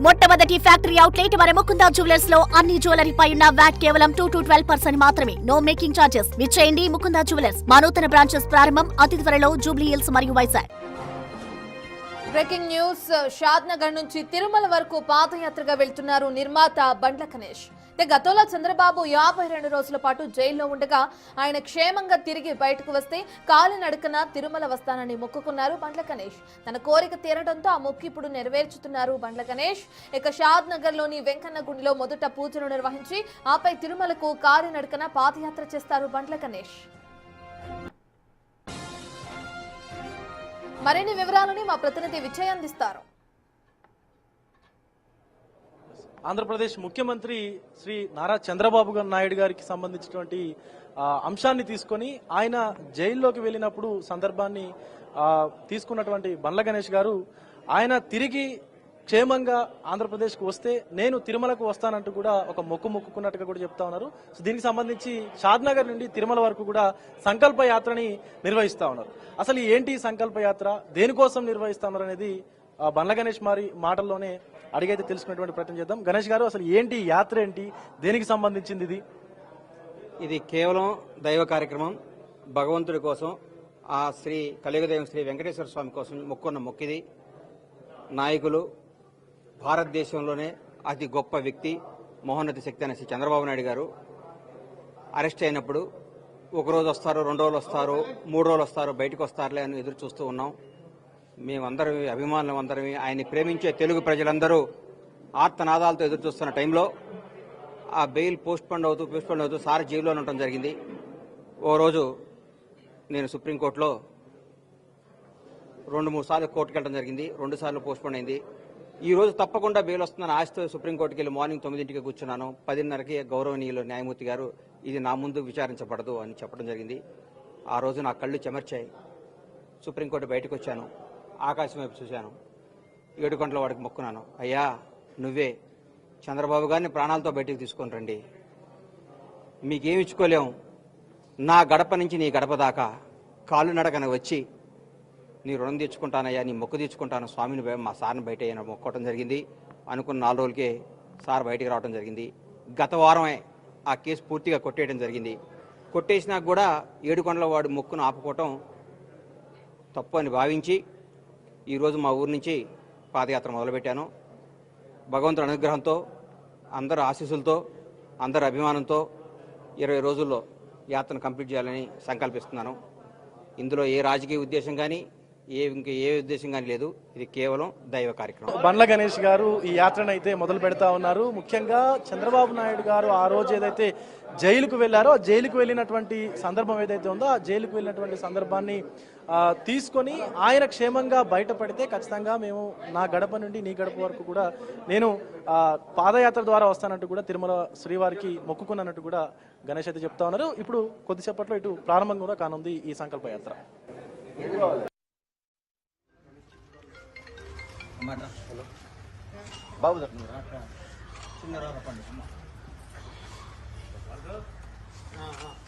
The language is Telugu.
మొట్టమొదటి ఫ్యాక్టరీ అవుట్లెట్ మన ముకుంద జ్యువెలర్స్ లో అన్ని జ్యువెలరీపై ఉన్న వ్యాట్ కేవలం 2 to 12% మాత్రమే. No making charges. విచ్చేయండి ముకుంద జ్యువెలర్స్. మా నూతన బ్రాంచెస్ ప్రారంభం అతి త్వరలో జూబ్లీ హిల్స్ మరియు వైజాగ్. Breaking news. షాద్నగర్ నుంచి తిరుమల వరకు పాదయాత్రగా వెళ్తున్నారు నిర్మాత బండ్ల గణేష్. గతంలో చంద్రబాబు 52 రోజుల పాటు జైల్లో ఉండగా ఆయన క్షేమంగా తిరిగి బయటకు వస్తే కాలినడకన తిరుమల వస్తానని మొక్కుకున్నారు బండ్ల గణేష్. తన కోరిక తీరడంతో ఆ మొక్కు ఇప్పుడు నెరవేర్చుతున్నారు బండ్ల గణేష్. ఇక షాద్ నగర్ లోని వెంకన్న గుడిలో మొదట పూజలు నిర్వహించి ఆపై తిరుమలకు కాలినడకన పాదయాత్ర చేస్తారు బండ్ల గణేష్. మరిన్ని వివరాలని మా ప్రతినిధి విజయ్ అందిస్తారు. ఆంధ్రప్రదేశ్ ముఖ్యమంత్రి శ్రీ నారా చంద్రబాబు నాయుడు గారికి సంబంధించినటువంటి అంశాన్ని తీసుకొని ఆయన జైల్లోకి వెళ్ళినప్పుడు సందర్భాన్ని తీసుకున్నటువంటి బండ్ల గణేష్ గారు ఆయన తిరిగి క్షేమంగా ఆంధ్రప్రదేశ్కు వస్తే నేను తిరుమలకు వస్తానంటూ కూడా ఒక మొక్కుకున్నట్టుగా కూడా చెప్తా ఉన్నారు. సో దీనికి సంబంధించి షాద్నగర్ నుండి తిరుమల వరకు కూడా సంకల్ప యాత్రని నిర్వహిస్తా ఉన్నారు. అసలు ఏంటి సంకల్ప యాత్ర, దేనికోసం నిర్వహిస్తా ఉన్నారు అనేది బండ్ల గణేష్ మాటల్లోనే అడిగైతే తెలుసుకునేటువంటి ప్రయత్నం చేద్దాం. గణేష్ గారు, అసలు ఏంటి యాత్ర, ఏంటి, దేనికి సంబంధించింది? ఇది కేవలం దైవ కార్యక్రమం. భగవంతుడి కోసం, ఆ శ్రీ కలియుగదైవం శ్రీ వెంకటేశ్వర స్వామి కోసం మొక్కున్న మొక్కిది. నాయకులు, భారతదేశంలోనే అతి గొప్ప వ్యక్తి, మహోన్నత శక్తి అనే శ్రీ చంద్రబాబు నాయుడు గారు అరెస్ట్ అయినప్పుడు ఒకరోజు వస్తారు, 2 రోజులు వస్తారు, 3 రోజులు వస్తారు, బయటకు వస్తారులే అని ఎదురు చూస్తూ ఉన్నాం. మేమందరం అభిమానులం అందరం ఆయన్ని ప్రేమించే తెలుగు ప్రజలందరూ ఆర్తనాదాలతో ఎదురు చూస్తున్న టైంలో ఆ బెయిల్ పోస్ట్ పోన్ అవుతూ సార్ జైల్లో ఉండటం జరిగింది. ఓ రోజు నేను సుప్రీంకోర్టులో 2-3 సార్లు కోర్టుకు వెళ్ళడం జరిగింది. 2 సార్లు పోస్ట్ పోన్ అయింది. ఈ రోజు తప్పకుండా బెయిల్ వస్తుందని ఆశతో సుప్రీంకోర్టుకి వెళ్ళి మార్నింగ్ 9ంటికి కూర్చున్నాను. 10:30కి గౌరవనీయులు న్యాయమూర్తి గారు ఇది నా ముందు విచారించబడదు అని చెప్పడం జరిగింది. ఆ రోజు నా కళ్ళు చెమర్చాయి. సుప్రీంకోర్టు బయటకు వచ్చాను, ఆకాశం వైపు చూశాను, 7 గంటల వాడికి మొక్కున్నాను. అయ్యా, నువ్వే చంద్రబాబు గారిని ప్రాణాలతో బయటకు తీసుకొని రండి, మీకేమి ఇచ్చుకోలేం, నా గడప నుంచి నీ గడప దాకా కాళ్ళు నడకన వచ్చి నీ రుణం తీర్చుకుంటానయ్యా, నీ మొక్కు తీర్చుకుంటాను స్వామిని, మా సార్ని బయట మొక్కవడం జరిగింది. అనుకున్న 4 రోజులకే సార్ బయటికి రావడం జరిగింది. గత వారమే ఆ కేసు పూర్తిగా కొట్టేయడం జరిగింది. కొట్టేసినా కూడా 7 గంటల వాడు మొక్కును ఆపుకోవటం తప్పు అని భావించి ఈరోజు మా ఊరు నుంచి పాదయాత్ర మొదలుపెట్టాను. భగవంతుడి అనుగ్రహంతో, అందరి ఆశీస్సులతో, అందరి అభిమానంతో 20 రోజుల్లో యాత్రను కంప్లీట్ చేయాలని సంకల్పిస్తున్నాను. ఇందులో ఏ రాజకీయ ఉద్దేశం కానీ ఏ ఉద్దేశం కానీ లేదు. ఇది కేవలం దైవ కార్యక్రమం. బండ్ల గణేష్ గారు ఈ యాత్రను అయితే మొదలు పెడతా ఉన్నారు. ముఖ్యంగా చంద్రబాబు నాయుడు గారు ఆ రోజు ఏదైతే జైలుకు వెళ్లారో, జైలుకు వెళ్ళినటువంటి సందర్భం ఏదైతే ఉందో ఆ జైలుకు వెళ్ళినటువంటి సందర్భాన్ని తీసుకొని ఆయన క్షేమంగా బయటపడితే ఖచ్చితంగా మేము నా గడప నుండి నీ గడప వరకు కూడా నేను పాదయాత్ర ద్వారా వస్తానంటూ కూడా తిరుమల శ్రీవారికి మొక్కుకున్నట్టు కూడా గణేష్ అయితే చెప్తా ఉన్నారు. ఇప్పుడు కొద్దిసేపట్లో ఇటు ప్రారంభం కూడా కానుంది ఈ సంకల్ప యాత్ర. బాబు